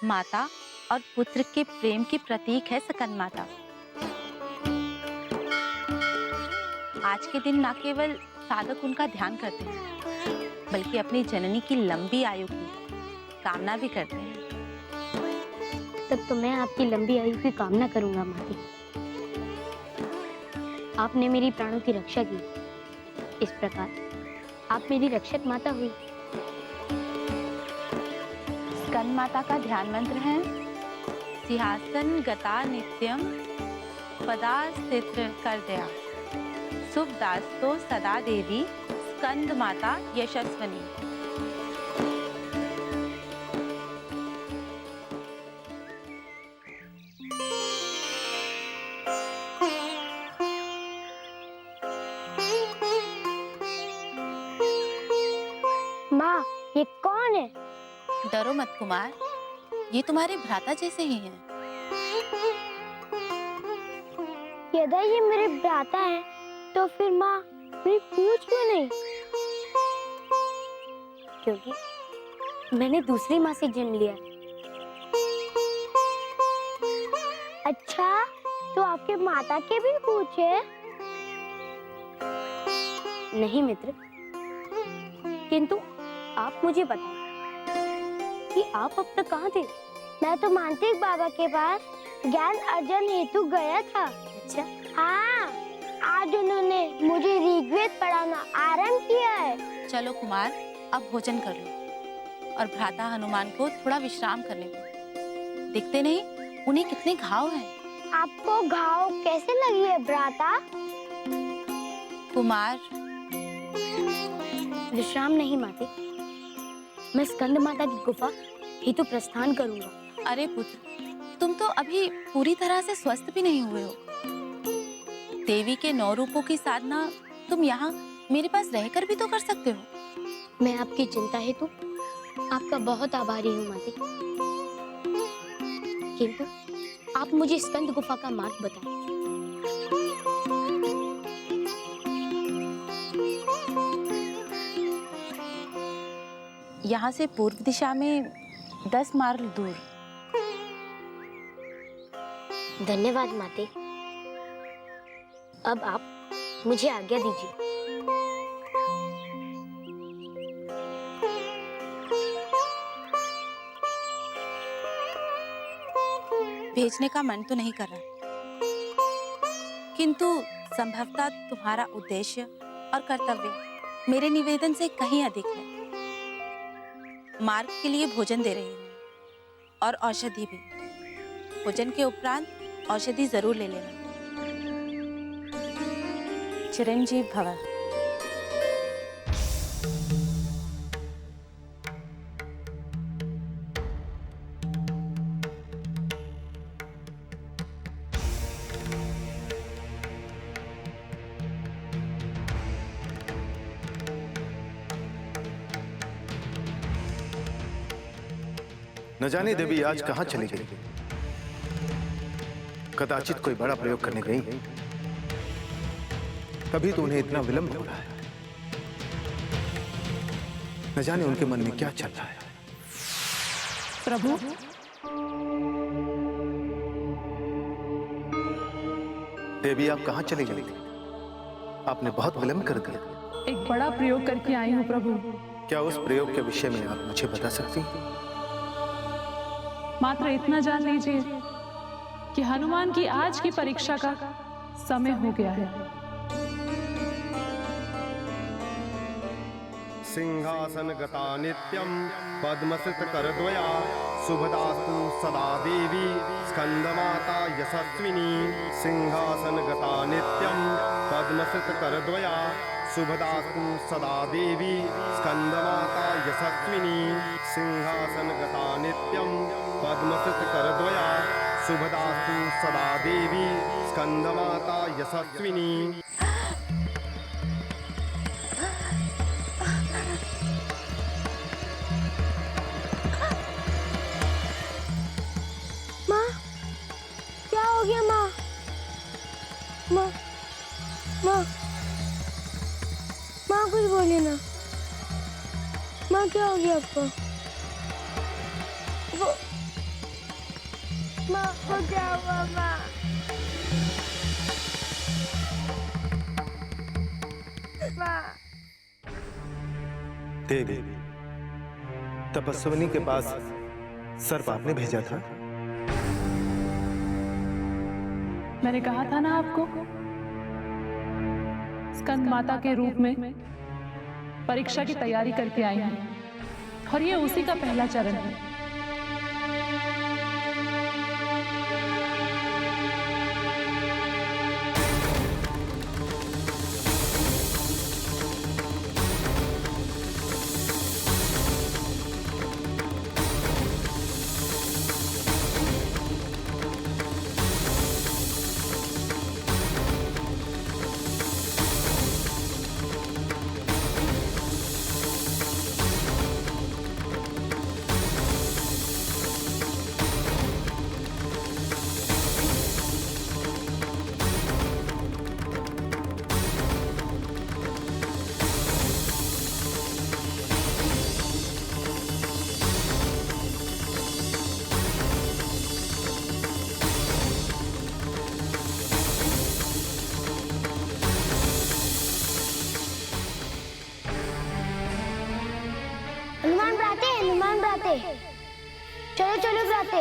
माता और पुत्र के प्रेम की प्रतीक है स्कंद माता। आज के दिन न केवल साधक उनका ध्यान करते हैं, बल्कि अपनी जननी की लंबी आयु की कामना भी करते हैं। तब तो मैं आपकी लंबी आयु की कामना करूंगा माती। आपने मेरी प्राणों की रक्षा की, इस प्रकार आप मेरी रक्षक माता हुई। स्कंद माता का ध्यान मंत्र है सिंहासन गता नित्यम पदा स्थित कर दया शुभ दास्तो सदा देवी स्कंद माता यशस्वनी। माँ, ये कौन है? डरो मत कुमार, ये तुम्हारे भ्राता जैसे ही हैं। यदि ये मेरे भ्राता हैं, तो फिर माँ मेरी पूछ क्यों नहीं? क्योंकि मैंने दूसरी माँ से जन्म लिया। अच्छा, तो आपके माता के भी पूछ है? नहीं मित्र, किंतु आप मुझे बताएं कि आप अब तक कहाँ थे? मैं तो मांत्रिक बाबा के पास ज्ञान अर्जन हेतु गया था। अच्छा? हाँ, आज उन्होंने मुझे ऋग्वेद पढ़ाना आरंभ किया है। चलो कुमार, अब भोजन कर लो और भ्राता हनुमान को थोड़ा विश्राम करने दो। दिखते नहीं उन्हें कितने घाव हैं। आपको घाव कैसे लगी है भ्राता? कुमार, विश्राम नहीं माते, मैं स्कंद माता की गुफा हेतु प्रस्थान करूंगा। अरे पुत्र, तुम तो अभी पूरी तरह से स्वस्थ भी नहीं हुए हो। देवी के 9 रूपों की साधना तुम यहाँ मेरे पास रहकर भी तो कर सकते हो। मैं आपकी चिंता हेतु आपका बहुत आभारी हूँ माते, किंतु आप मुझे स्कंद गुफा का मार्ग बताएं। यहाँ से पूर्व दिशा में 10 माइल दूर। धन्यवाद माते। अब आप मुझे आज्ञा दीजिए। भेजने का मन तो नहीं कर रहा, किंतु संभवतः तुम्हारा उद्देश्य और कर्तव्य मेरे निवेदन से कहीं अधिक है। मार्ग के लिए भोजन दे रही हूँ और औषधि भी। भोजन के उपरांत औषधि जरूर ले लेना। चिरंजीव भव। न जाने देवी आज कहां चली गई। कदाचित कोई बड़ा प्रयोग करने गई, तभी तो उन्हें इतना विलंब हो रहा है। न जाने उनके मन में क्या चल रहा है। प्रभु, देवी आप कहां चली गई थी? आपने बहुत विलंब कर दिया। एक बड़ा प्रयोग करके आई हूँ प्रभु। क्या उस प्रयोग के विषय में आप मुझे बता सकती हैं? मात्र इतना जान लीजिए कि हनुमान की आज की परीक्षा का समय हो गया है। सिंहासन गता नित्यम पद्मसित करद्वया शुभदास्तु सदा देवी स्कंदमाता यशस्विनी। सिंहासन गता नित्यम पद्मसित करद्वया शुभदास्तु सदा देवी स्कंदमाता यशस्विनी। सिंहासन गता नित्यम पद्मसित करद्वया शुभदास्तु सदा देवी स्कंदमाता यशस्विनी। माँ, क्या हो गया माँ? माँ, माँ, माँ कुछ बोलिए ना। माँ क्या हो गया आपको? माँ को क्या हुआ माँ? माँ देवी, तपस्विनी के पास सर्प आपने भेजा था। मैंने कहा था ना आपको, स्कंद माता के रूप में परीक्षा की तैयारी करके आई हूं, और ये उसी का पहला चरण है। हनुमान भ्राते, चलो चलो भ्राते।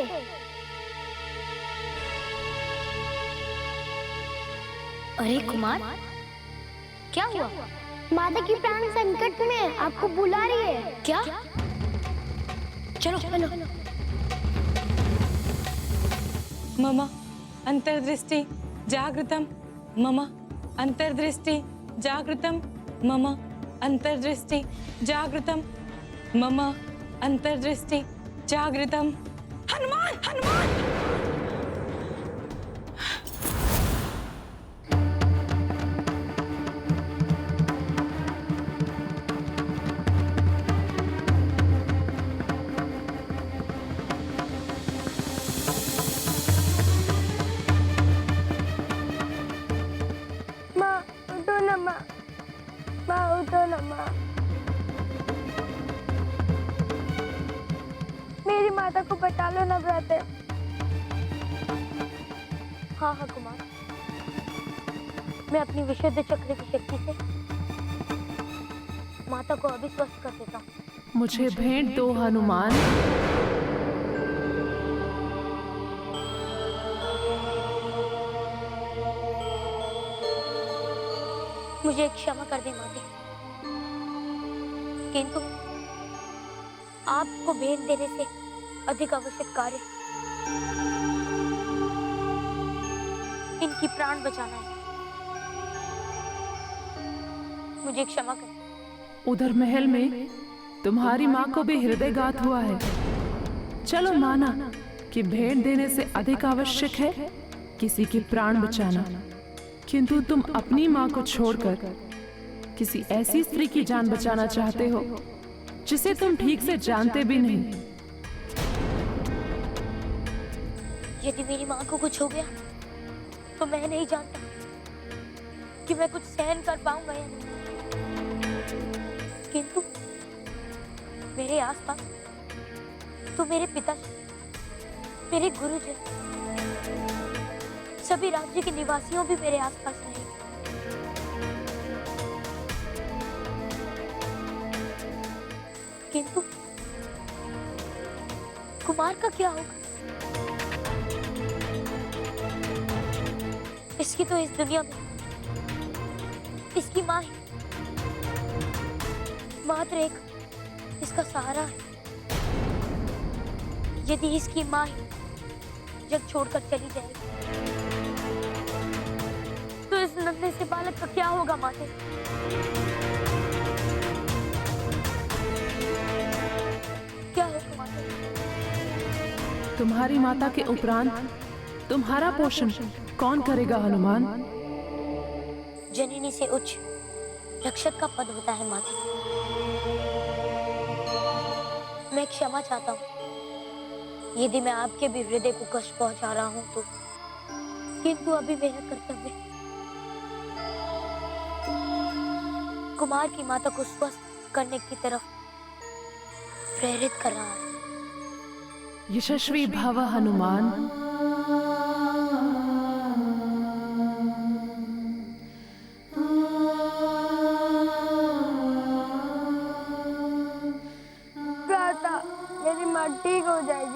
अरे कुमार, क्या हुआ? माता की प्राण संकट में है, आपको बुला रही है। क्या? चलो चलो। मम अंतर्दृष्टि जागृतम, मम अंतर्दृष्टि जागृतम, मम अंतर्दृष्टि जागृतम, मम अंतर्दृष्टि जागृतम। हनुमान हनुमान! माँ उठो ना माँ, माँ उठो ना माँ। मेरी माता को बचा लो ना भ्राते। हाँ हाँ कुमार, मैं अपनी विशुद्ध चक्र की शक्ति से माता को अभी स्वस्थ कर देता हूँ। मुझे भेंट दो हनुमान। मुझे क्षमा कर दे माते, किंतु आपको भेंट देने से अधिक आवश्यक कार्य इनकी प्राण बचाना है। मुझे क्षमा कर। उधर महल में तुम्हारी माँ को भी हृदयघात हुआ है। चलो माना कि भेंट देने से अधिक आवश्यक है किसी के प्राण बचाना, किंतु तुम अपनी माँ को छोड़कर किसी ऐसी स्त्री की जान बचाना चाहते हो जिसे तुम ठीक से जानते भी नहीं। यदि मेरी माँ को कुछ हो गया तो मैं नहीं जानता कि मैं कुछ सहन कर पाऊंगा या नहीं, किंतु मेरे आसपास तो मेरे पिताजी, मेरे गुरुजन, सभी राज्य के निवासियों भी मेरे आसपास नहीं। किंतु कुमार का क्या होगा? इसकी तो इस दुनिया में इसकी माँ ही मात्र एक इसका सहारा है। यदि इसकी माँ ही जग छोड़कर चली जाएगी तो इस नन्हे से बालक का क्या होगा माते? क्या होगा माते? तुम्हारी माता के उपरांत तुम्हारा पोषण कौन करेगा हनुमान? जननी से उच्च रक्षक का पद होता है माते। मैं क्षमा चाहता हूँ यदि मैं आपके भी हृदय को कष्ट पहुंचा रहा हूँ तो, किंतु अभी मेरा कर्तव्य कुमार की माता को स्वस्थ करने की तरफ प्रेरित कर रहा है। यशस्वी भव हनुमान।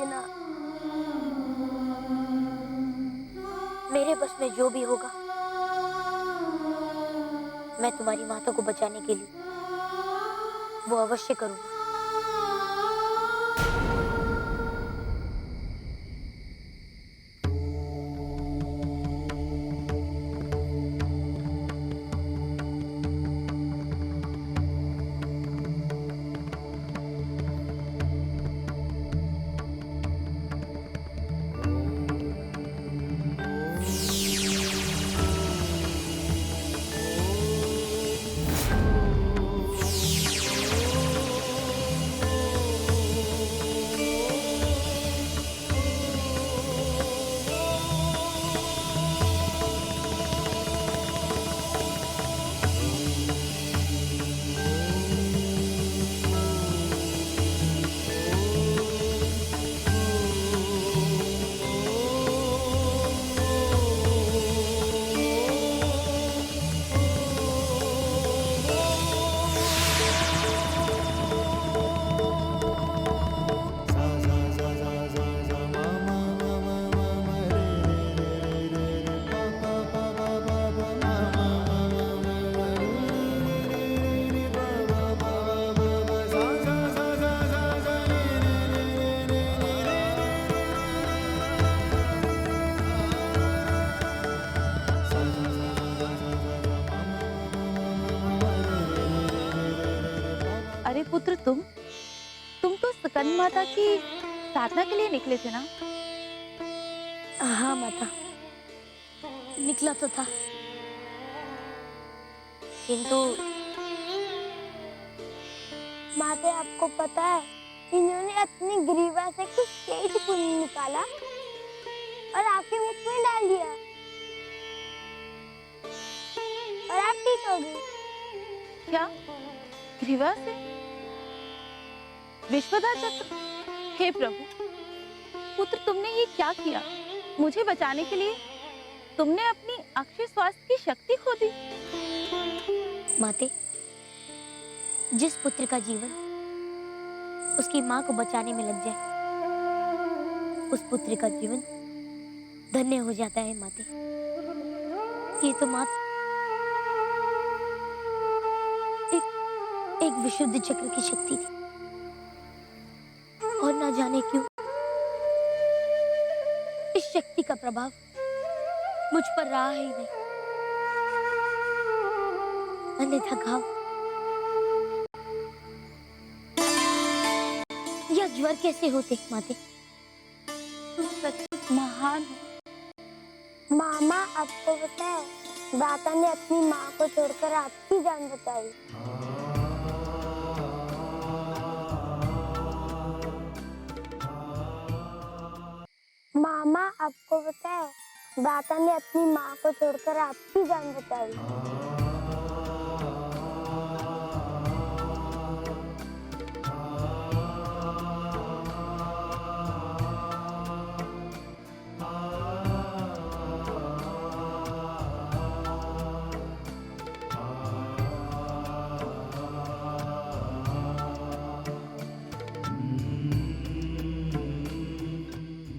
ना। मेरे बस में जो भी होगा मैं तुम्हारी माता को बचाने के लिए वो अवश्य करूंगा। अरे पुत्र, तुम तो स्कंद माता की साधना के लिए निकले थे ना? हाँ माता, निकला तो था, किंतु माते आपको पता है इन्होंने अपनी ग्रीवा से कुछ तेज पुण्य निकाला और आपके मुख में डाल दिया और आप ठीक हो गए। क्या ग्रीवा से? विश्वदा चक्र? हे प्रभु, पुत्र तुमने ये क्या किया? मुझे बचाने के लिए तुमने अपनी अक्षय स्वास्थ्य की शक्ति खो दी। माते, जिस पुत्र का जीवन उसकी माँ को बचाने में लग जाए उस पुत्र का जीवन धन्य हो जाता है। माते, ये तो मात्र एक विशुद्ध चक्र की शक्ति थी और ना जाने क्यों इस शक्ति का प्रभाव मुझ पर रहा ही नहीं, अन्यथा घाव या ज्वर कैसे होते। माते, तुम सचमुच महान हो। मामा आपको पता है दाता ने अपनी माँ को छोड़कर आपकी जान बचाई। मामा आपको पता है दाता ने अपनी माँ को छोड़कर आपकी जान बचाई।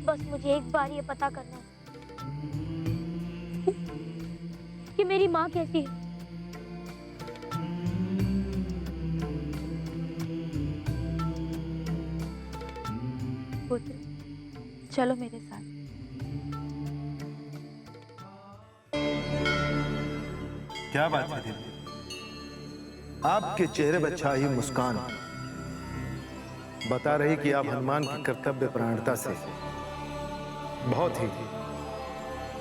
बस मुझे एक बार ये पता करना है कि मेरी माँ कैसी है। पुत्र, चलो मेरे साथ। क्या बात है देवी? आपके चेहरे पर छाई मुस्कान बता रही कि आप हनुमान की कर्तव्य परायणता से बहुत ही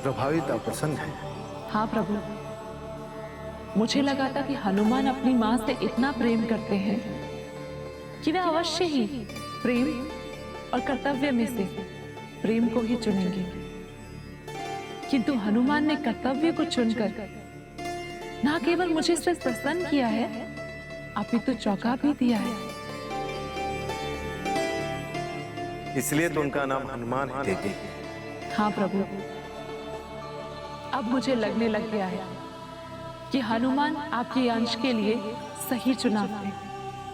प्रभावित और प्रसन्न हैं। हाँ प्रभु, मुझे लगा था कि हनुमान अपनी माँ से इतना प्रेम करते हैं कि वे अवश्य ही प्रेम और कर्तव्य में से प्रेम को ही चुनेंगे, किंतु हनुमान ने कर्तव्य को चुनकर ना केवल मुझे सिर्फ प्रसन्न किया है, अपितु चौंका भी दिया है। इसलिए तो उनका नाम हनुमान है देवी। हाँ प्रभु, अब मुझे लगने लग गया है कि हनुमान आपके अंश के लिए सही चुनाव है।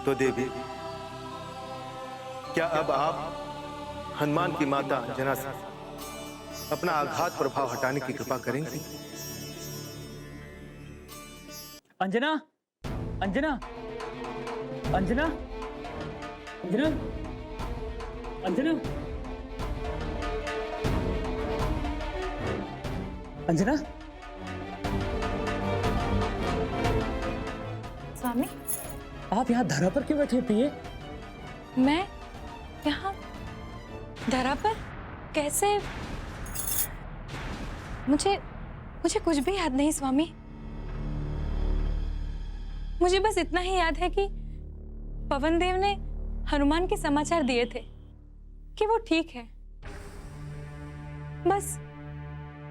तो देवी, क्या अब आप हनुमान की माता अंजना से अपना आघात प्रभाव हटाने की कृपा करेंगी? अंजना, अंजना, अंजना, अंजना, अंजना, अंजना। स्वामी, आप यहाँ धरा पर क्यों बैठे पिए? मैं यहाँ धरा पर कैसे? मुझे कुछ भी याद नहीं स्वामी। मुझे बस इतना ही याद है कि पवन देव ने हनुमान के समाचार दिए थे कि वो ठीक है। बस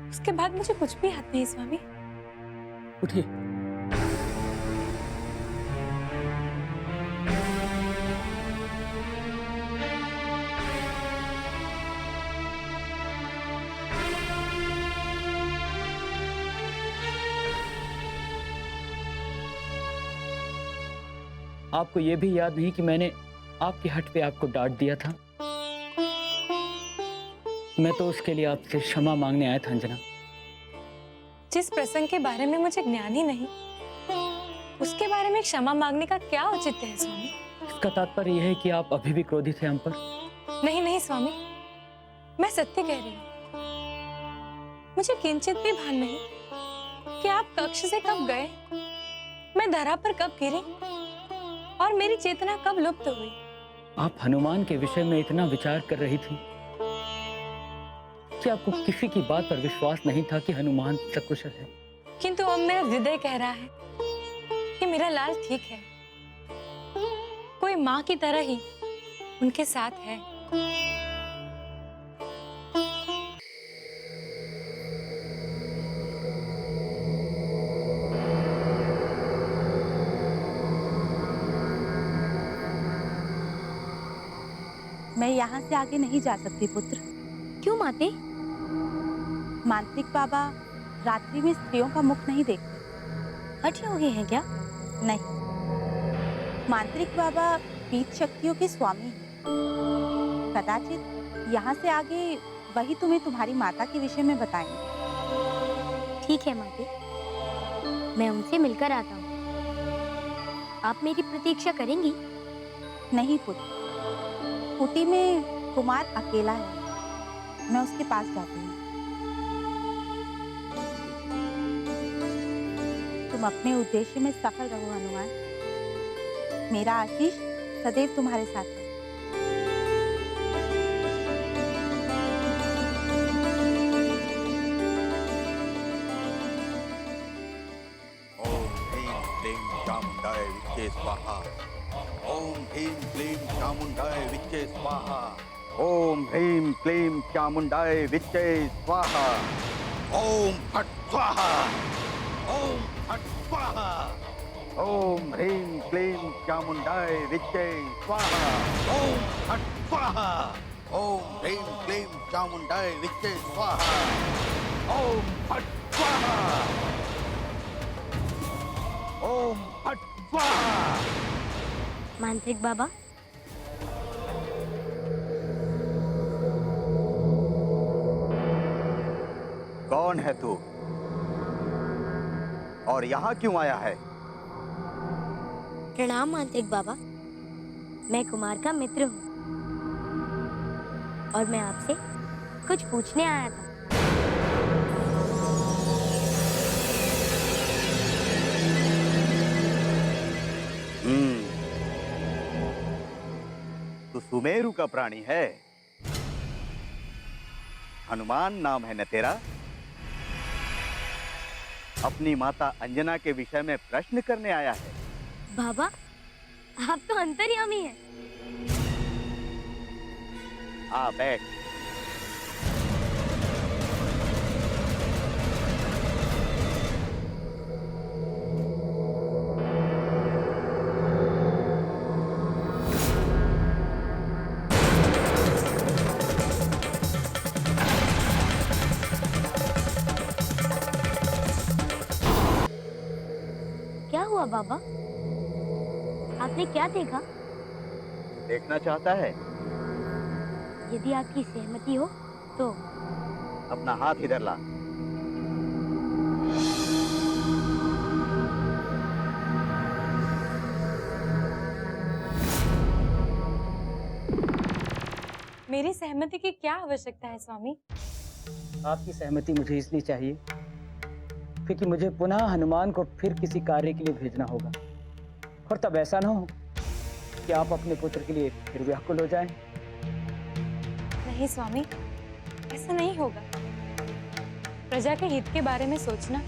उसके बाद मुझे कुछ भी याद नहीं स्वामी। उठिए। आपको यह भी याद नहीं कि मैंने आपके हट पे आपको डांट दिया था? मैं तो उसके लिए आपसे क्षमा मांगने आया था अंजना। जिस प्रसंग के बारे में मुझे ज्ञान ही नहीं, उसके बारे में क्षमा मांगने का क्या औचित्य है स्वामी? इसका तात्पर्य यह है कि आप अभी भी क्रोधित हैं हम पर? नहीं नहीं स्वामी, मैं सत्य कह रही हूँ। मुझे किंचित भी भान नहीं कि आप कक्ष से कब गए, मैं धरा पर कब गिरी और मेरी चेतना कब लुप्त हुई। आप हनुमान के विषय में इतना विचार कर रही थी कि आपको किसी की बात पर विश्वास नहीं था कि हनुमान सकुशल है। किंतु अब मेरा हृदय कह रहा है कि मेरा लाल ठीक है, कोई माँ की तरह ही उनके साथ है। मैं यहाँ से आगे नहीं जा सकती पुत्र। क्यों माते? मांत्रिक बाबा रात्रि में स्त्रियों का मुख नहीं देखते। हठ हो गए हैं क्या? नहीं, मांत्रिक बाबा पीत शक्तियों के स्वामी हैं। कदाचित यहाँ से आगे वही तुम्हें तुम्हारी माता के विषय में बताएंगे। ठीक है माते, मैं उनसे मिलकर आता हूँ। आप मेरी प्रतीक्षा करेंगी? नहीं पुत्र, कुटी में कुमार अकेला है, मैं उसके पास जाती हूँ। तुम अपने उद्देश्य में सफल रहो हनुमान। मेरा आशीष सदैव तुम्हारे साथ है। ओम ह्रीं क्लीं चामुंडाय विच्चे स्वाहा। ओम ह्रीं क्लीं चामुंडाय विच्चे स्वाहा। ओम ह्रीं क्लीं चामुंडाय विच्चे स्वाहा। ओम फट स्वाहा। ओम फट स्वाहा। ओम ह्रीं क्लीं चामुंडाय विच्चे स्वाहा। ओम फट स्वाहा। ओम ह्रीं क्लीं चामुंडाय विच्चे स्वाहा। ओम फट स्वाहा। ओम फट स्वाहा। मांत्रिक बाबा, कौन है तू और यहाँ क्यों आया है? प्रणाम मांत्रिक बाबा। मैं कुमार का मित्र हूँ और मैं आपसे कुछ पूछने आया था। तू सुमेरु का प्राणी है। हनुमान नाम है न तेरा? अपनी माता अंजना के विषय में प्रश्न करने आया है। बाबा, आप तो अंतर्यामी हैं। आ बैठ। क्या हुआ बाबा? आपने क्या देखा? देखना चाहता है? यदि आपकी सहमति हो तो। अपना हाथ इधर ला। मेरी सहमति की क्या आवश्यकता है स्वामी? आपकी सहमति मुझे इसलिए चाहिए क्योंकि मुझे पुनः हनुमान को फिर किसी कार्य के लिए भेजना होगा, और तब ऐसा ना हो कि आप अपने पुत्र के लिए फिर व्याकुल हो जाएं। नहीं स्वामी, ऐसा नहीं होगा। प्रजा के हित के बारे में सोचना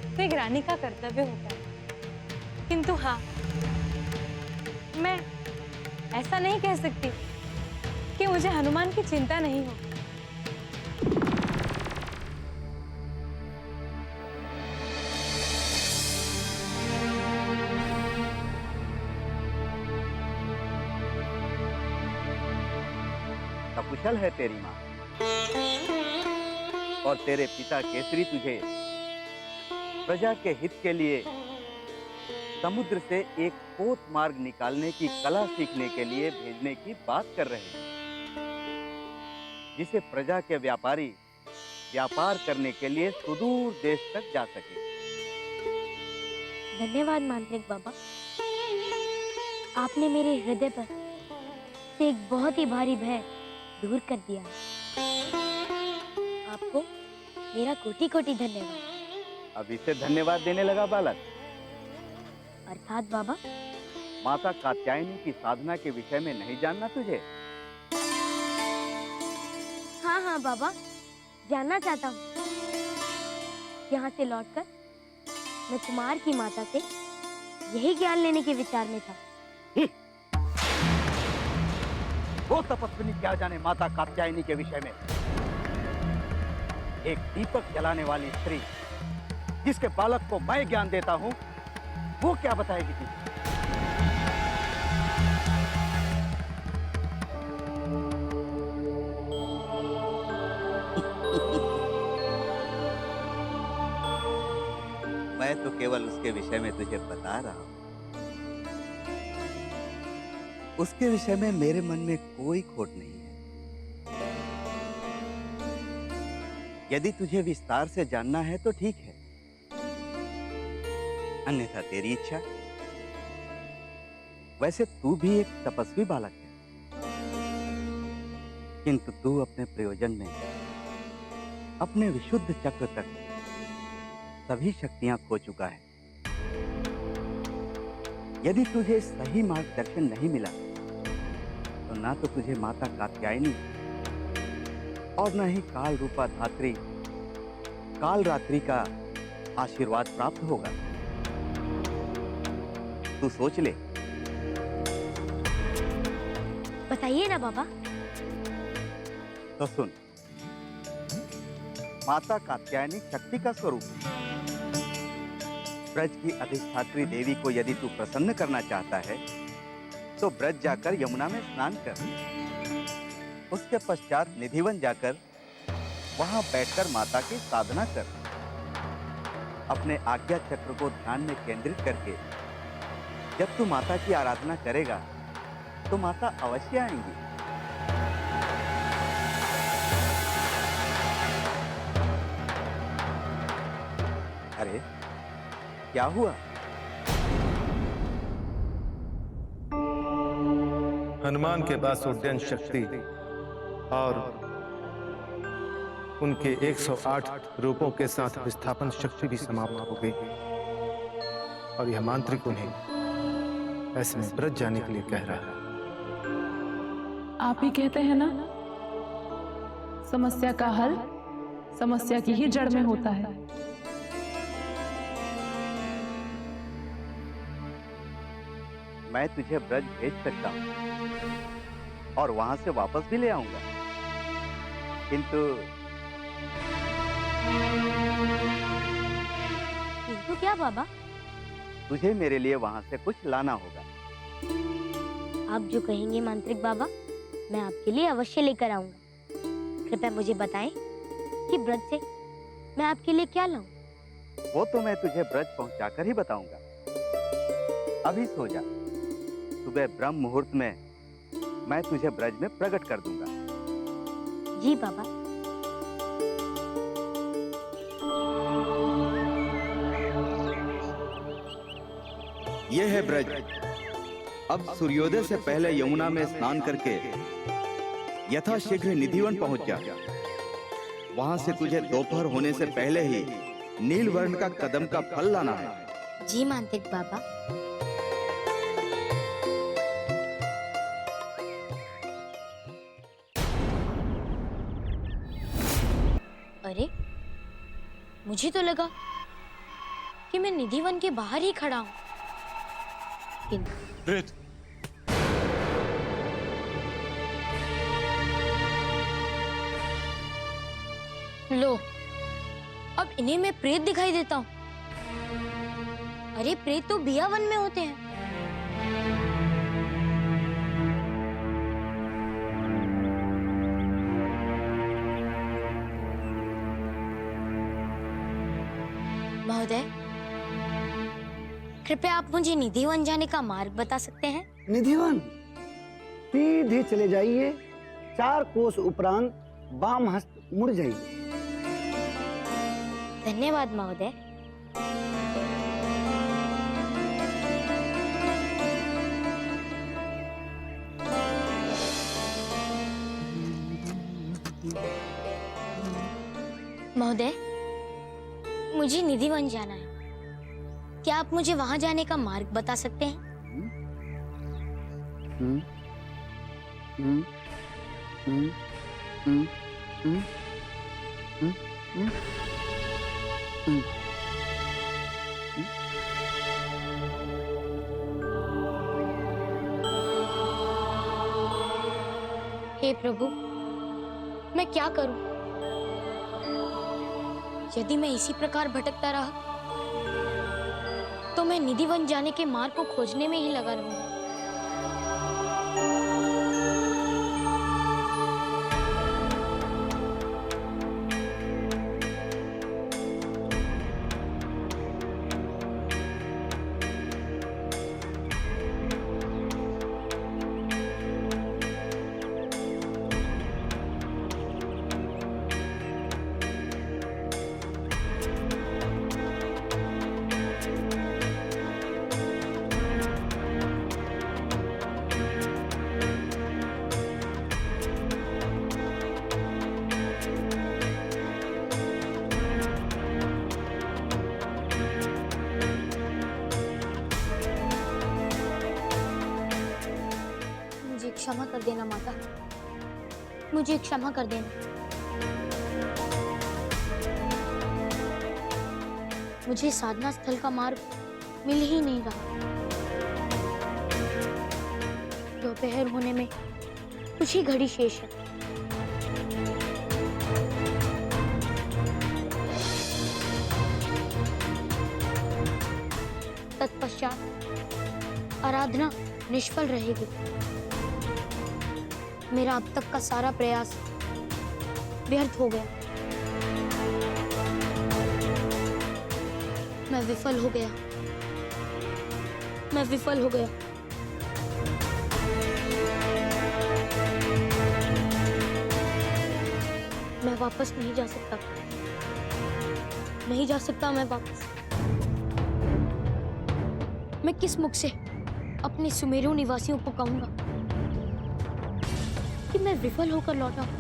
तो एक रानी का कर्तव्य होता है, किंतु हाँ, मैं ऐसा नहीं कह सकती कि मुझे हनुमान की चिंता नहीं हो। सकुशल है तेरी माँ, और तेरे पिता केसरी तुझे प्रजा के हित के लिए समुद्र से एक पोत मार्ग निकालने की कला सीखने के लिए भेजने की बात कर रहे हैं, जिसे प्रजा के व्यापारी व्यापार करने के लिए सुदूर देश तक जा सके। धन्यवाद मांत्रिक बाबा, आपने मेरे हृदय पर से एक बहुत ही भारी भय दूर कर दिया। आपको मेरा कोटि कोटि धन्यवाद। अब इसे धन्यवाद देने लगा बालक? अर्थात बाबा, माता कात्यायनी की साधना के विषय में नहीं जानना तुझे? हाँ हाँ बाबा, जानना चाहता हूँ। यहाँ से लौटकर मैं कुमार की माता से यही ज्ञान लेने के विचार में था। वो तपस्विनी क्या जाने माता कात्यायनी के विषय में? एक दीपक जलाने वाली स्त्री जिसके बालक को मैं ज्ञान देता हूँ, वो क्या बताएगी तुझे? मैं तो केवल उसके विषय में तुझे बता रहा हूं। उसके विषय में मेरे मन में कोई खोट नहीं है। यदि तुझे विस्तार से जानना है तो ठीक है, अन्यथा तेरी इच्छा। वैसे तू भी एक तपस्वी बालक है, किंतु तू अपने प्रयोजन में अपने विशुद्ध चक्र तक सभी शक्तियां खो चुका है। यदि तुझे सही मार्गदर्शन नहीं मिला तो ना तो तुझे माता कात्यायनी और न ही काल रूपा धात्री काल रात्रि का आशीर्वाद प्राप्त होगा। तू सोच ले। बताइए ना बाबा। तो सुन, माता कात्यायनी शक्ति का स्वरूप है। ब्रज की अधिष्ठात्री देवी को यदि तू प्रसन्न करना चाहता है तो ब्रज जाकर यमुना में स्नान कर। उसके पश्चात निधिवन जाकर वहां बैठकर माता की साधना कर। अपने आज्ञा चक्र को ध्यान में केंद्रित करके जब तू माता की आराधना करेगा तो माता अवश्य आएंगी। अरे क्या हुआ? हनुमान के पास उड्डयन शक्ति और उनके 108 रूपों के साथ विस्थापन शक्ति भी समाप्त हो गई, और यह मांत्रिक उन्हें ऐसे में ब्रज जाने के लिए कह रहा है। आप ही कहते हैं ना, समस्या का हल समस्या की ही जड़ में होता है। मैं तुझे ब्रज भेज सकता हूं और वहां से वापस भी ले आऊंगा, किंतु क्या बाबा? तुझे मेरे लिए वहां से कुछ लाना होगा। आप जो कहेंगे मांत्रिक बाबा, मैं आपके लिए अवश्य लेकर आऊंगा। कृपया मुझे बताएं कि ब्रज से मैं आपके लिए क्या लाऊं? वो तो मैं तुझे ब्रज पहुंचाकर ही बताऊंगा। अभी सो जा, सुबह ब्रह्म मुहूर्त में मैं तुझे ब्रज में प्रकट कर दूंगा। जी बाबा। यह है ब्रज। अब सूर्योदय से पहले यमुना में स्नान करके यथाशीघ्र निधिवन पहुंच जा। वहां से तुझे दोपहर होने से पहले ही नील वर्ण का कदम का फल लाना है। जी मांत्रिक बाबा। अरे, मुझे तो लगा कि मैं निधिवन के बाहर ही खड़ा हूं। प्रेत, लो, अब इन्हें मैं प्रेत दिखाई देता हूँ। अरे प्रेत तो बियावन में होते हैं। महोदय, कृपया आप मुझे निधिवन जाने का मार्ग बता सकते हैं? निधिवन सीधे चले जाइए, 4 कोस उपरांत वाम हस्त मुड़ जाइए। धन्यवाद महोदय। महोदय, मुझे निधिवन जाना है। क्या आप मुझे वहां जाने का मार्ग बता सकते हैं? हे प्रभु, मैं क्या करूं? यदि मैं इसी प्रकार भटकता रहा तो मैं निधिवन जाने के मार्ग को खोजने में ही लगा रहूंगा। क्षमा कर देना माता, मुझे क्षमा कर देना। मुझे साधना स्थल का मार्ग मिल ही नहीं रहा। दोपहर होने में कुछ ही घड़ी शेष है। तत्पश्चात आराधना निष्फल रहेगी। मेरा अब तक का सारा प्रयास व्यर्थ हो गया। मैं विफल हो गया। मैं विफल हो गया। मैं वापस नहीं जा सकता। नहीं जा सकता मैं वापस। मैं किस मुख से अपने सुमेरु निवासियों को कहूंगा कि मैं विफल होकर लौटा हूं?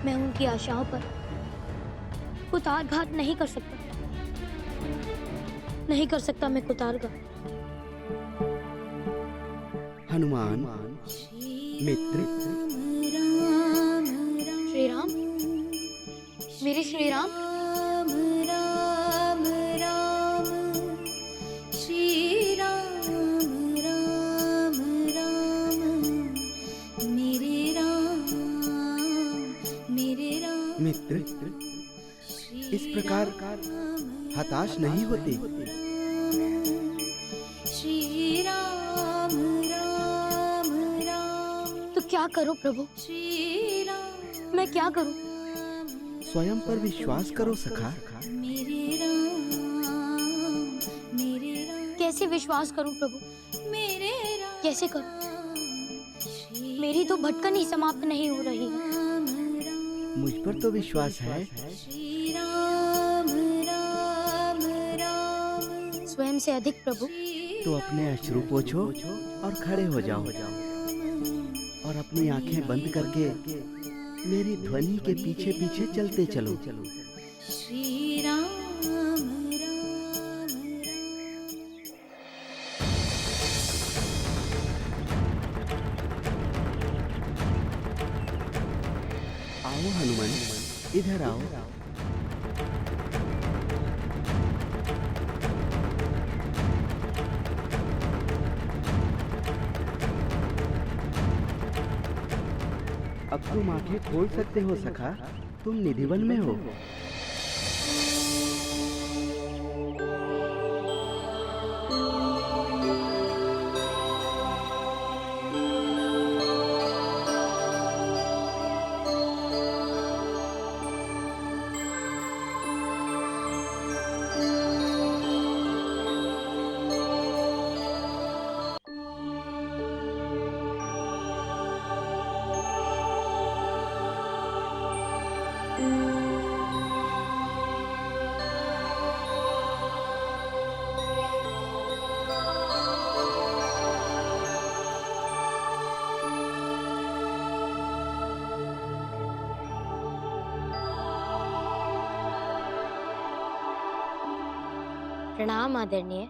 मैं उनकी आशाओं पर कुतारघात नहीं कर सकता। नहीं कर सकता मैं कुतारघात। हनुमान मित्र, श्री राम, मेरे श्री राम। मित्र, इस प्रकार हताश नहीं होते। श्री राम राम राम। तो क्या करूं प्रभु? श्री राम। मैं क्या करूं? स्वयं पर विश्वास करो सखा। कैसे विश्वास करूं प्रभु? कैसे करूं? मेरी तो भटकन ही समाप्त नहीं हो रही। मुझ पर तो विश्वास है। स्वयं से अधिक प्रभु। तो अपने अश्रु पोछो और खड़े हो जाओ और अपनी आंखें बंद करके मेरी ध्वनि के पीछे पीछे चलते चलो। श्री राम आओ हनुमान, इधर आओ। अब तुम आंखें खोल सकते हो सखा, तुम निधिवन में हो। प्रणाम आदरणीय।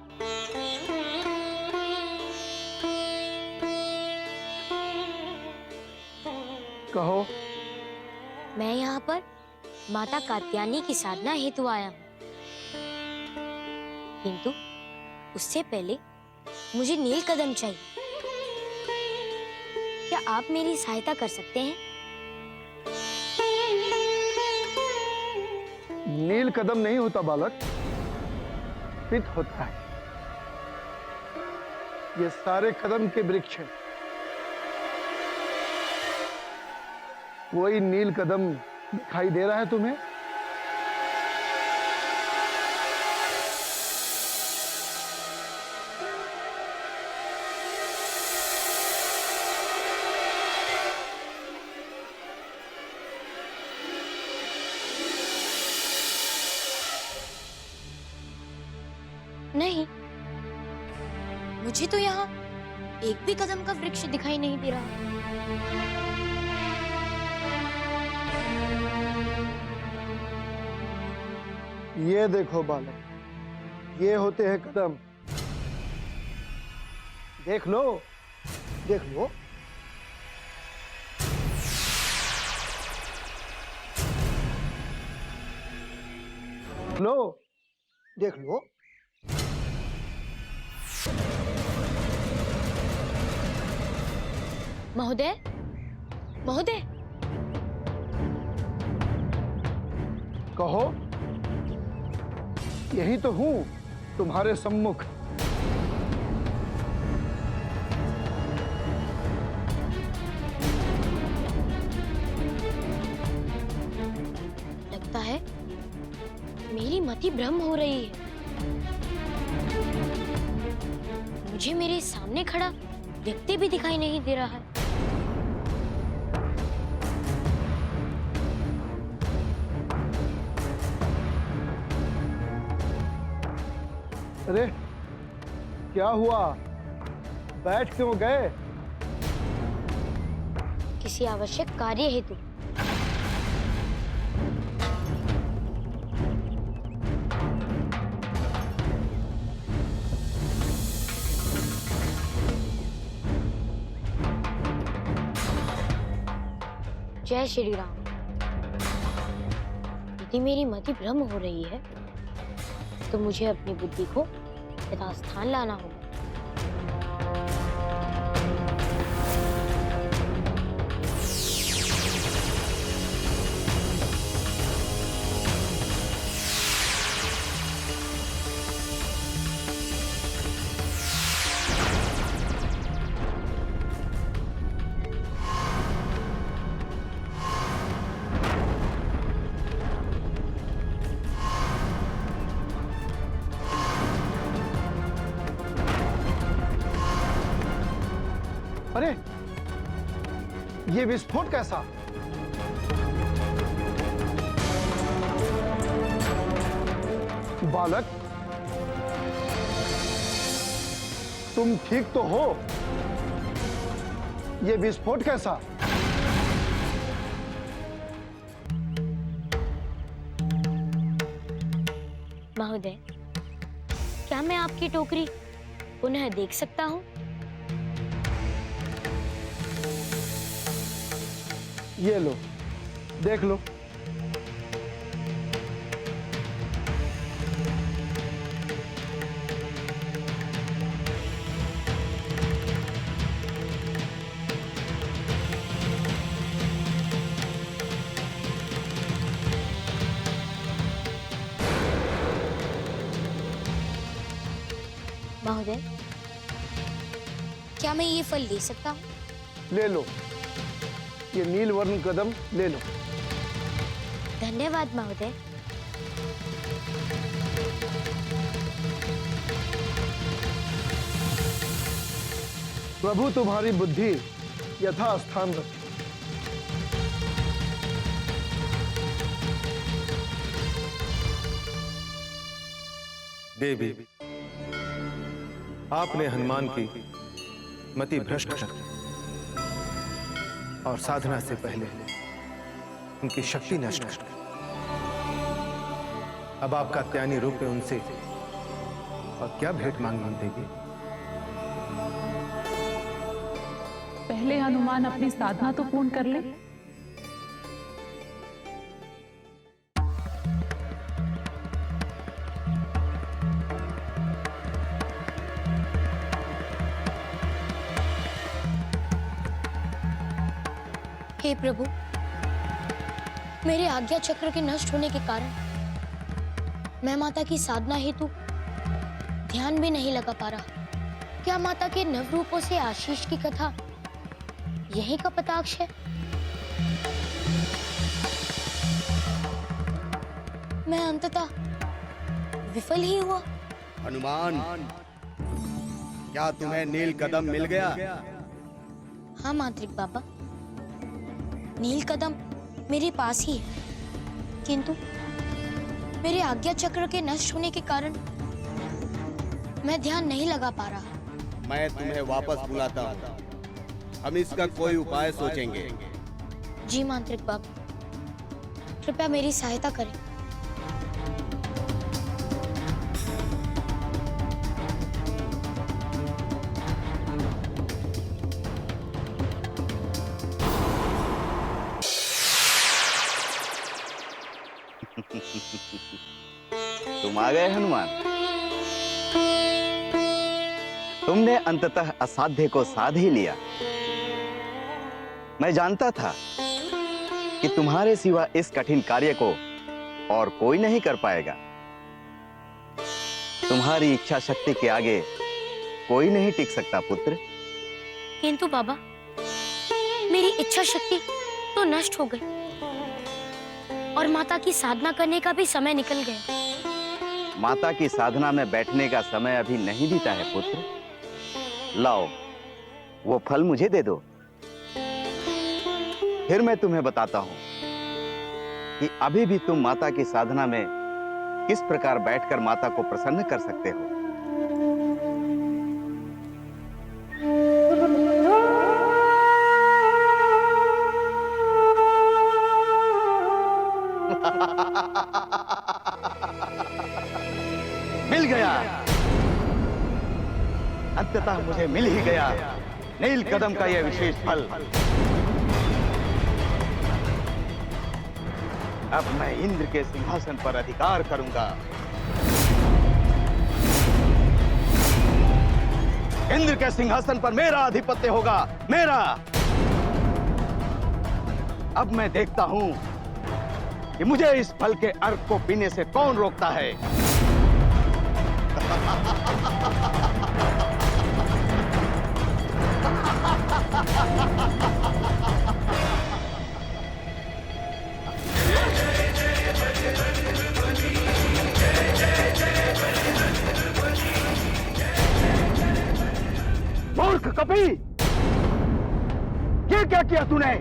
कहो। मैं यहाँ पर माता कात्यायनी की साधना हेतु आया हूँ, किंतु उससे पहले मुझे नील कदम चाहिए। क्या आप मेरी सहायता कर सकते हैं? नील कदम नहीं होता बालक, पित होता है। ये सारे कदम के वृक्ष हैं। कोई नील कदम दिखाई दे रहा है तुम्हें? नहीं, मुझे तो यहाँ एक भी कदम का वृक्ष दिखाई नहीं दे रहा। ये देखो बालक, ये होते हैं कदम। देख लो, देख लो। लो, देख लो। महोदय, महोदय। कहो। यही तो हूं तुम्हारे सम्मुख। लगता है मेरी मति भ्रम हो रही है। मुझे मेरे सामने खड़ा व्यक्ति भी दिखाई नहीं दे रहा है। अरे क्या हुआ? बैठ क्यों गए? किसी आवश्यक कार्य हेतु। जय श्री राम। यदि मेरी मति भ्रम हो रही है तो मुझे अपनी बुद्धि को यथास्थान लाना होगा। ये विस्फोट कैसा? बालक, तुम ठीक तो हो? ये विस्फोट कैसा? महोदय, क्या मैं आपकी टोकरी पुनः देख सकता हूँ? ये लो, देख लो। महोदय, क्या मैं ये फल ले सकता हूँ? ले लो, ये नीलवर्ण कदम ले लो। धन्यवाद महोदय। प्रभु तुम्हारी बुद्धि यथा स्थान रखे। देवी, आपने हनुमान की मति भ्रष्ट कर दी और साधना से पहले उनकी शक्ति नष्ट कर दी। अब आपका त्यानी रूप में उनसे और क्या भेंट मांगनी देगी? पहले हनुमान अपनी साधना तो पूर्ण कर ले। हे प्रभु, मेरे आज्ञा चक्र के नष्ट होने के कारण मैं माता की साधना हेतु ध्यान भी नहीं लगा पा रहा। क्या माता के नव रूपों से आशीष की कथा यही का कटाक्ष है? मैं अंततः विफल ही हुआ। हनुमान, क्या तुम्हें नील कदम मिल गया? हाँ मांत्रिक बाबा, नील कदम मेरे पास ही है, किंतु मेरे आज्ञा चक्र के नष्ट होने के कारण मैं ध्यान नहीं लगा पा रहा। मैं तुम्हें वापस बुलाता हूँ, हम इसका कोई उपाय सोचेंगे। जी मांत्रिक बाबा, कृपया मेरी सहायता करें। तुम आ गए हनुमान। तुमने अंततः असाध्य को साध ही लिया। मैं जानता था कि तुम्हारे सिवा इस कठिन कार्य को और कोई नहीं कर पाएगा। तुम्हारी इच्छा शक्ति के आगे कोई नहीं टिक सकता पुत्र। किंतु बाबा, मेरी इच्छा शक्ति तो नष्ट हो गई और माता की साधना करने का भी समय निकल गया। माता की साधना में बैठने का समय अभी नहीं बीता है पुत्र। लाओ, वो फल मुझे दे दो। फिर मैं तुम्हें बताता हूं कि अभी भी तुम माता की साधना में किस प्रकार बैठकर माता को प्रसन्न कर सकते हो। मिल गया, अंततः मुझे मिल ही गया नील कदम का यह विशेष फल। अब मैं इंद्र के सिंहासन पर अधिकार करूंगा। इंद्र के सिंहासन पर मेरा आधिपत्य होगा, मेरा। अब मैं देखता हूं कि मुझे इस फल के अर्क को पीने से कौन रोकता है। मूर्ख कपी, ये क्या किया तूने?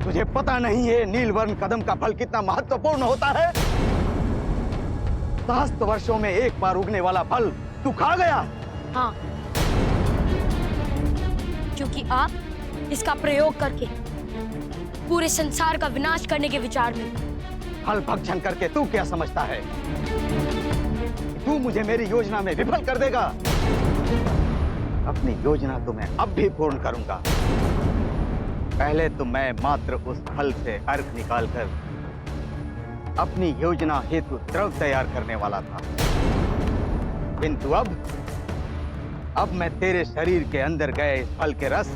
तुझे पता नहीं है नीलवर्ण कदम का फल कितना महत्वपूर्ण होता है? सहस्त्र वर्षों में एक बार उगने वाला फल तू खा गया। हाँ, क्योंकि आप इसका प्रयोग करके पूरे संसार का विनाश करने के विचार में। फल भक्षण करके तू क्या समझता है? तू मुझे मेरी योजना में विफल कर देगा? अपनी योजना तो मैं अब भी पूर्ण करूंगा। पहले तो मैं मात्र उस फल से अर्घ निकालकर अपनी योजना हेतु द्रव तैयार करने वाला था, किंतु अब मैं तेरे शरीर के अंदर गए इस फल के रस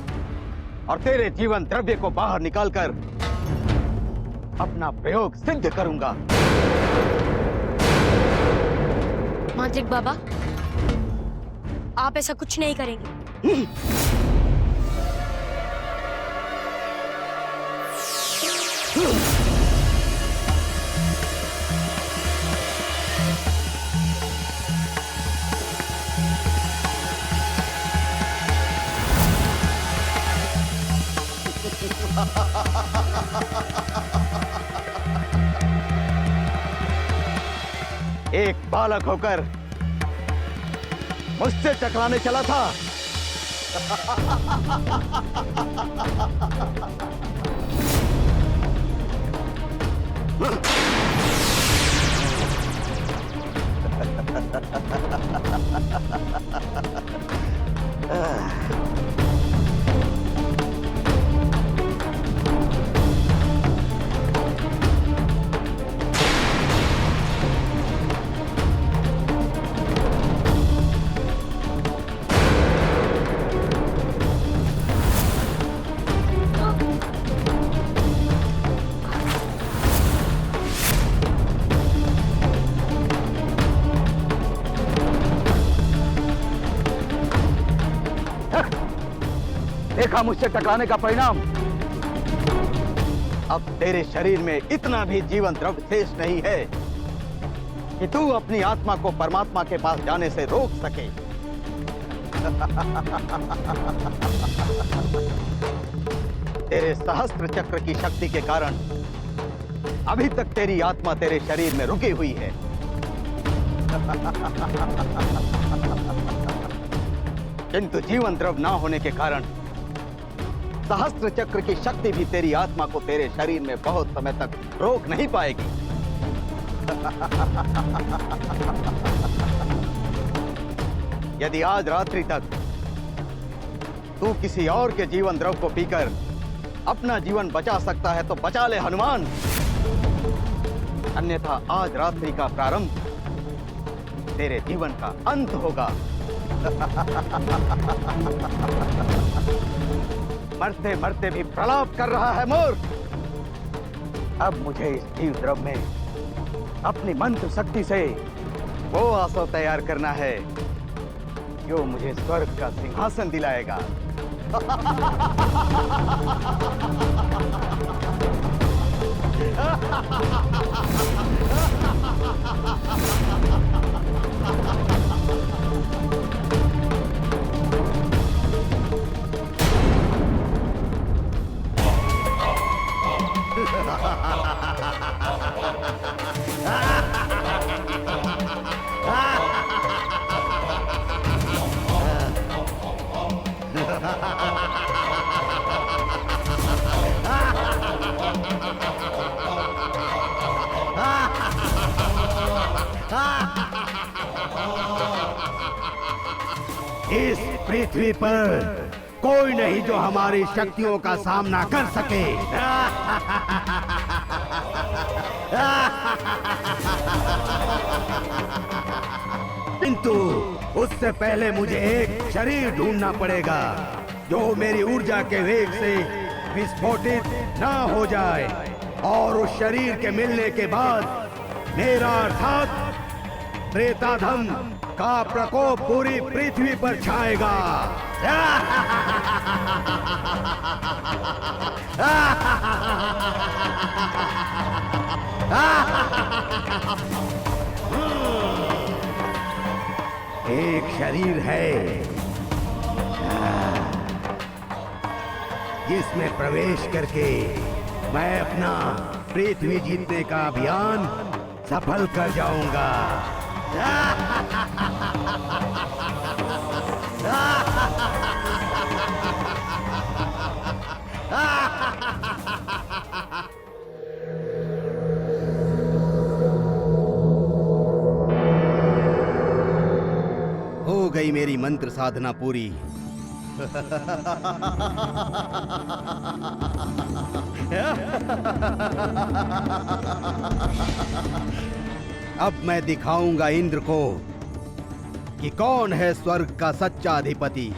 और तेरे जीवन द्रव्य को बाहर निकालकर अपना प्रयोग सिद्ध करूंगा। मांत्रिक बाबा, आप ऐसा कुछ नहीं करेंगे। एक बालक होकर मुझसे टकराने चला था। देखा मुझसे टकराने का परिणाम? अब तेरे शरीर में इतना भी जीवन द्रव्य शेष नहीं है कि तू अपनी आत्मा को परमात्मा के पास जाने से रोक सके। तेरे सहस्त्र चक्र की शक्ति के कारण अभी तक तेरी आत्मा तेरे शरीर में रुकी हुई है। किंतु जीवन द्रव्य ना होने के कारण सहस्त्र चक्र की शक्ति भी तेरी आत्मा को तेरे शरीर में बहुत समय तक रोक नहीं पाएगी। यदि आज रात्रि तक तू किसी और के जीवन द्रव को पीकर अपना जीवन बचा सकता है तो बचा ले हनुमान, अन्यथा आज रात्रि का प्रारंभ तेरे जीवन का अंत होगा। मरते मरते भी प्रलाप कर रहा है मूर्ख। अब मुझे इस जीव द्रव में अपनी मंत्र शक्ति से वो आसव तैयार करना है जो मुझे स्वर्ग का सिंहासन दिलाएगा। इस पृथ्वी पर कोई नहीं जो हमारी शक्तियों का सामना कर सके। किंतु उससे पहले मुझे एक शरीर ढूंढना पड़ेगा जो मेरी ऊर्जा के वेग से विस्फोटित ना हो जाए, और उस शरीर के मिलने के बाद मेरा अर्थात प्रेताधम का प्रकोप पूरी पृथ्वी पर छाएगा। एक शरीर है जिसमें प्रवेश करके मैं अपना पृथ्वी जीतने का अभियान सफल कर जाऊंगा। हो गई मेरी मंत्र साधना पूरी। अब मैं दिखाऊंगा इंद्र को कि कौन है स्वर्ग का सच्चा अधिपति।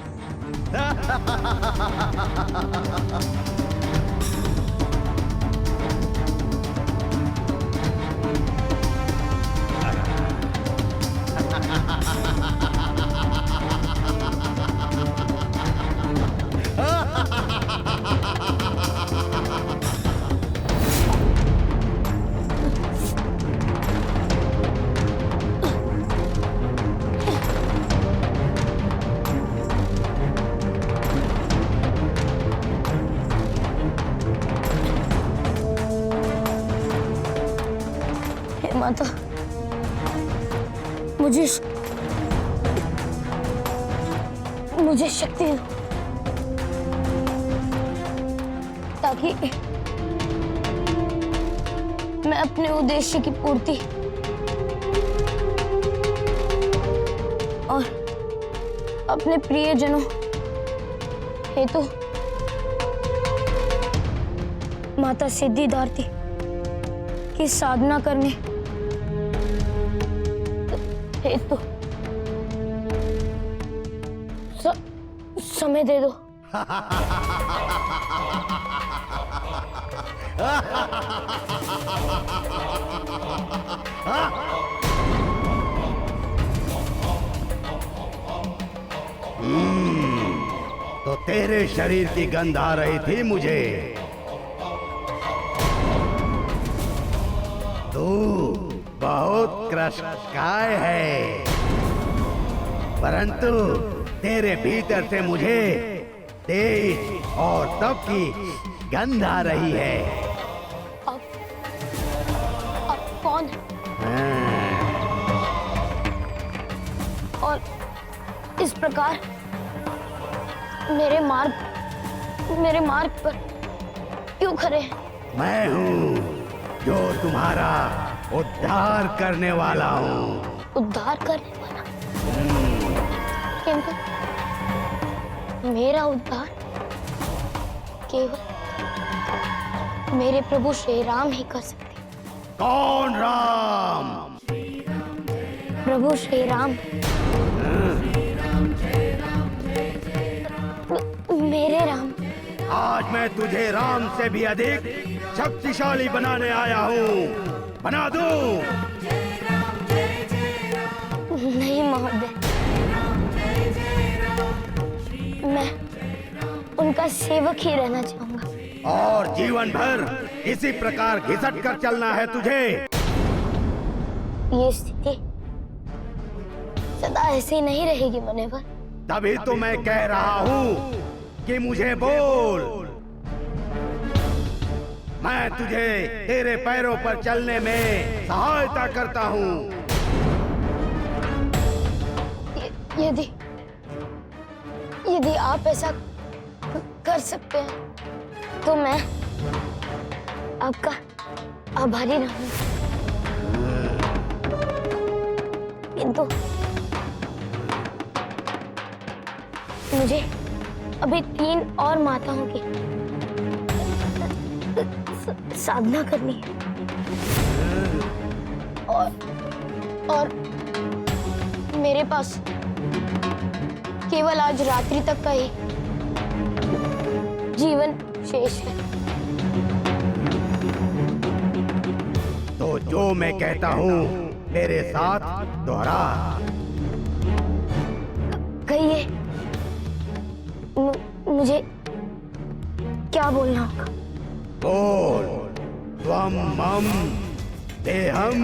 माता, मुझे शक्ति दो ताकि मैं अपने उद्देश्य की पूर्ति और अपने प्रियजनों हेतु माता सिद्धिदात्री की साधना करने हेतु समय दे दो। तो तेरे शरीर की गंध आ रही थी मुझे। तू बहुत कृष्णकाय है, परंतु तेरे भीतर से मुझे तेज और तप की गंध आ रही है। अब कौन है? और इस प्रकार मेरे मार्ग पर क्यों खड़े हैं? मैं हूँ जो तुम्हारा उद्धार करने वाला हूँ। उद्धार करने वाला? किंतु मेरा उद्धार केवल मेरे प्रभु श्री राम ही कर सकते। कौन राम? प्रभु श्री राम। मेरे राम। आज मैं तुझे राम से भी अधिक शक्तिशाली बनाने आया हूँ। बना दूं? नहीं महोदय, मैं उनका सेवक ही रहना चाहूंगा। और जीवन भर इसी प्रकार घिसट कर चलना है तुझे? ये स्थिति सदा ऐसी नहीं रहेगी मुनिवर। तभी तो मैं कह रहा हूँ कि मुझे बोल। मैं तुझे तेरे पैरों पर चलने में सहायता करता हूँ। यदि आप ऐसा कर सकते हैं तो मैं आपका आभारी रहूंगा। किंतु मुझे अभी 3 और माताओं की साधना करनी है और मेरे पास केवल आज रात्रि तक का ही जीवन शेष है। तो जो मैं कहता हूँ मेरे साथ दोहरा। कहिए, मुझे क्या बोलना होगा? बोल। त्वम मम देहम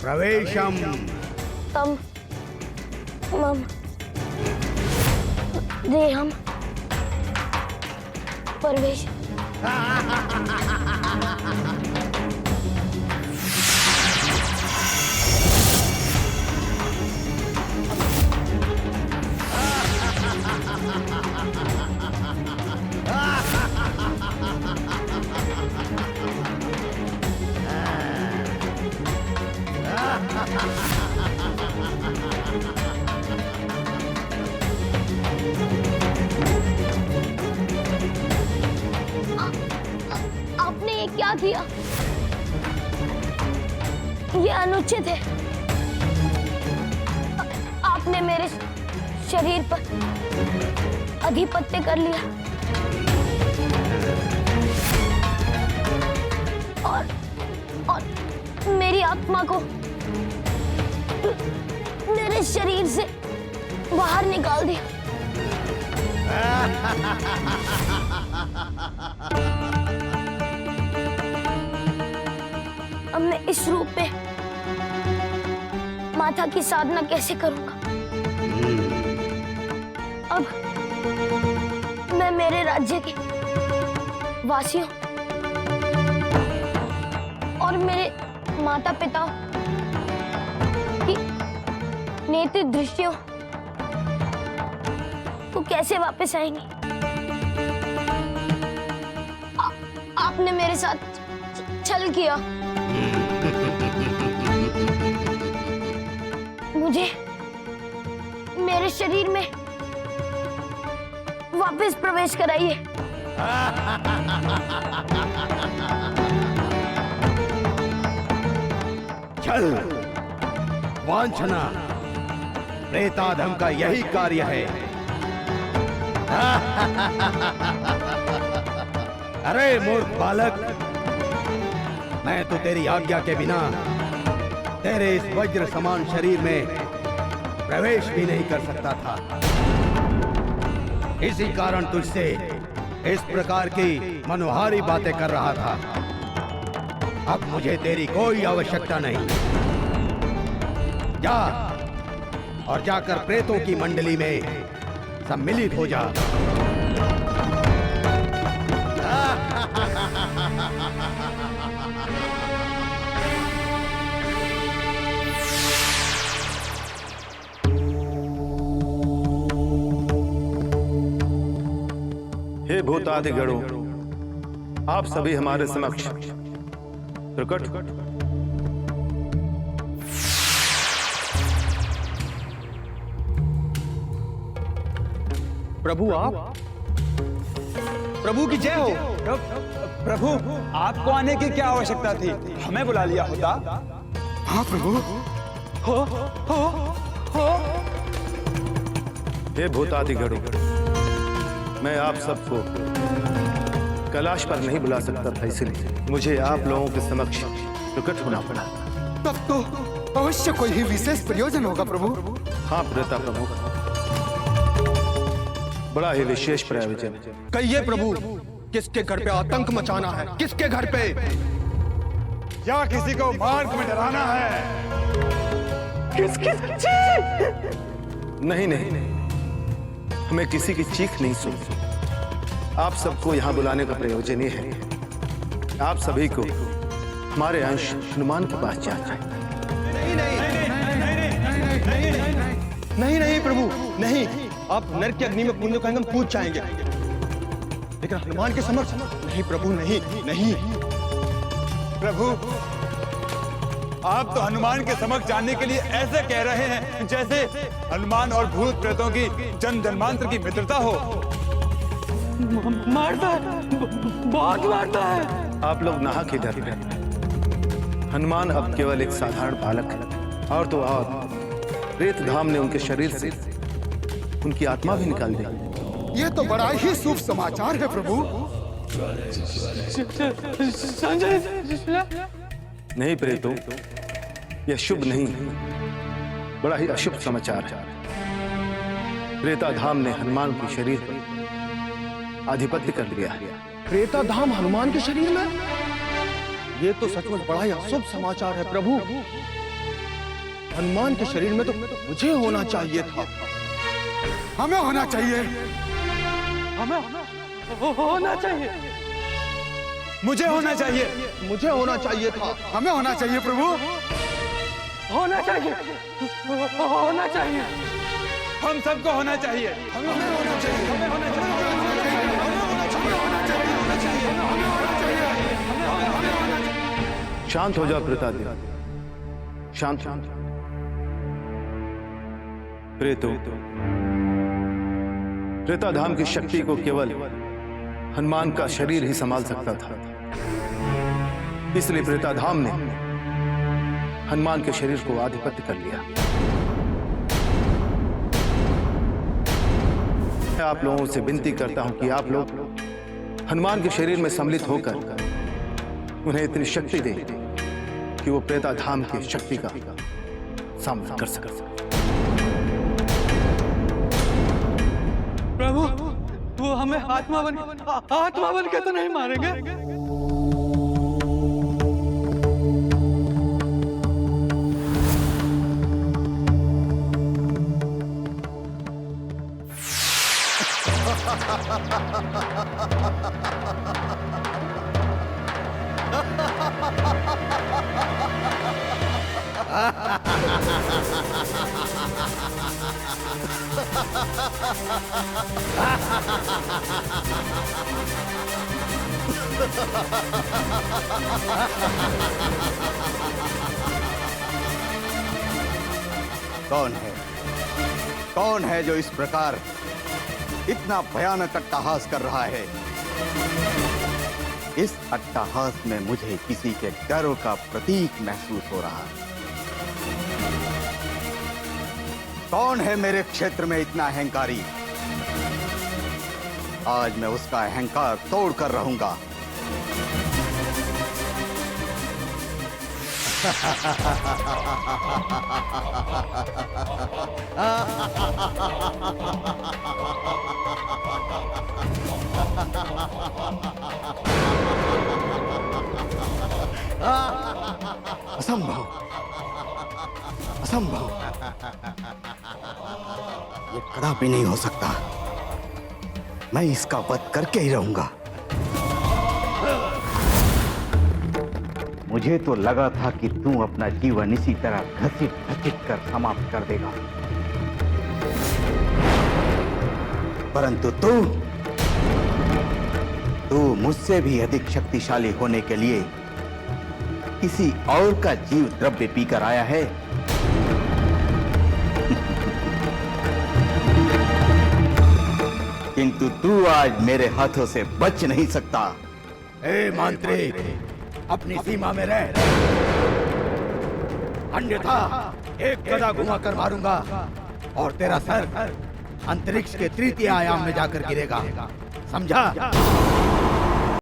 प्रवेशम। तम मम देहम प्रवेश। आपने ये क्या किया? ये अनुचित है। आपने मेरे शरीर पर आधिपत्य कर लिया और मेरी आत्मा को मेरे शरीर से बाहर निकाल दिया। अब मैं इस रूप में माता की साधना कैसे करूंगा? अब मैं मेरे राज्य के वासियों और मेरे माता पिता की नेत्र दृष्टियों को कैसे वापस आएंगे? आपने मेरे साथ छल किया। मुझे मेरे शरीर में वापस प्रवेश कराइए। चल, वांछना, प्रेताधम का यही कार्य है। अरे मूर्ख बालक, मैं तो तेरी आज्ञा के बिना तेरे इस वज्र समान शरीर में प्रवेश भी नहीं कर सकता था। इसी कारण तुझसे इस प्रकार की मनोहारी बातें कर रहा था। अब मुझे तेरी कोई आवश्यकता नहीं। जा और जाकर प्रेतों की मंडली में सम्मिलित हो जा। हे भूतादि गणों, आप सभी हमारे समक्ष प्रकट। प्रभु आप? प्रभु की जय हो। प्रभु, आपको आने की क्या आवश्यकता थी? हमें बुला लिया होता। हाँ प्रभु। हो हे भूतादि गणों, मैं आप सबको कैलाश पर नहीं बुला सकता था, इसलिए मुझे आप लोगों के समक्ष प्रकट होना पड़ा। तब तो अवश्य कोई ही विशेष प्रयोजन होगा प्रभु। हाँ प्रेता प्रभु, बड़ा ही विशेष प्रयोजन। कहिए प्रभु, किसके घर पे आतंक मचाना है? किसके घर पे? या किसी को मार्ग में डराना है? नहीं नहीं, हमें किसी की चीख नहीं सुनी। आप सबको यहाँ बुलाने का प्रयोजन ये है, आप सभी को हमारे अंश हनुमान के पास जाना है। नहीं नहीं प्रभु, नहीं। आप नरक की अग्नि में पुण्य का पूछ जाएंगे, लेकिन हनुमान के समक्ष नहीं प्रभु, नहीं नहीं। प्रभु, आप तो हनुमान के समक्ष जाने के लिए ऐसे कह रहे हैं जैसे हनुमान और भूत प्रेतों की जन्म जन्मांतर की मित्रता हो। मारता है, बहुत मारता है। आप लोग नाहक ही डर रहे। हनुमान अब केवल एक साधारण बालक है, और तो और प्रेत धाम ने उनके शरीर से उनकी आत्मा भी निकाल दी। ये तो बड़ा ही शुभ समाचार है प्रभु। संजय नहीं प्रेतों, यह शुभ नहीं, बड़ा ही अशुभ समाचार है। प्रेता धाम ने हनुमान के शरीर पर आधिपत्य कर लिया है। प्रेता धाम हनुमान के शरीर में? ये तो सचमुच बड़ा ही अशुभ समाचार है प्रभु। हनुमान के शरीर में तो मुझे होना चाहिए था। हमें होना चाहिए। होना चाहिए। मुझे होना चाहिए। मुझे होना चाहिए था। हमें होना चाहिए प्रभु। होना चाहिए। होना चाहिए। हम सबको होना चाहिए। हमें होना चाहिए। हमें होना चाहिए। शांत हो जाओ प्रेतादेव, शांत शांत। प्रेतो, प्रेताधाम की शक्ति को केवल हनुमान का शरीर ही संभाल सकता था, इसलिए प्रेताधाम ने हनुमान के शरीर को आधिपत्य कर लिया। मैं आप लोगों से विनती करता हूं कि आप लोग हनुमान के शरीर में सम्मिलित होकर उन्हें इतनी शक्ति दें कि वो प्रेताधाम की शक्ति का सामना कर सके। प्रभु, वो हमें आत्मा बन के तो नहीं मारेंगे? कौन है जो इस प्रकार इतना भयानक अट्टहास कर रहा है? इस अट्टहास में मुझे किसी के गर्व का प्रतीक महसूस हो रहा है। कौन है मेरे क्षेत्र में इतना अहंकारी? आज मैं उसका अहंकार तोड़ कर रहूंगा। असंभव, असंभव, ये कदापि नहीं हो सकता। मैं इसका वध करके ही रहूंगा। मुझे तो लगा था कि तू अपना जीवन इसी तरह घसीट घसीट कर समाप्त कर देगा, परंतु तू मुझसे भी अधिक शक्तिशाली होने के लिए किसी और का जीव द्रव्य पीकर आया है। किंतु तू आज मेरे हाथों से बच नहीं सकता। ए मांत्रिक, अपनी सीमा में रह, अन्यथा एक गदा घुमा कर मारूंगा और तेरा सर अंतरिक्ष के तृतीय आयाम में जाकर गिरेगा। समझा?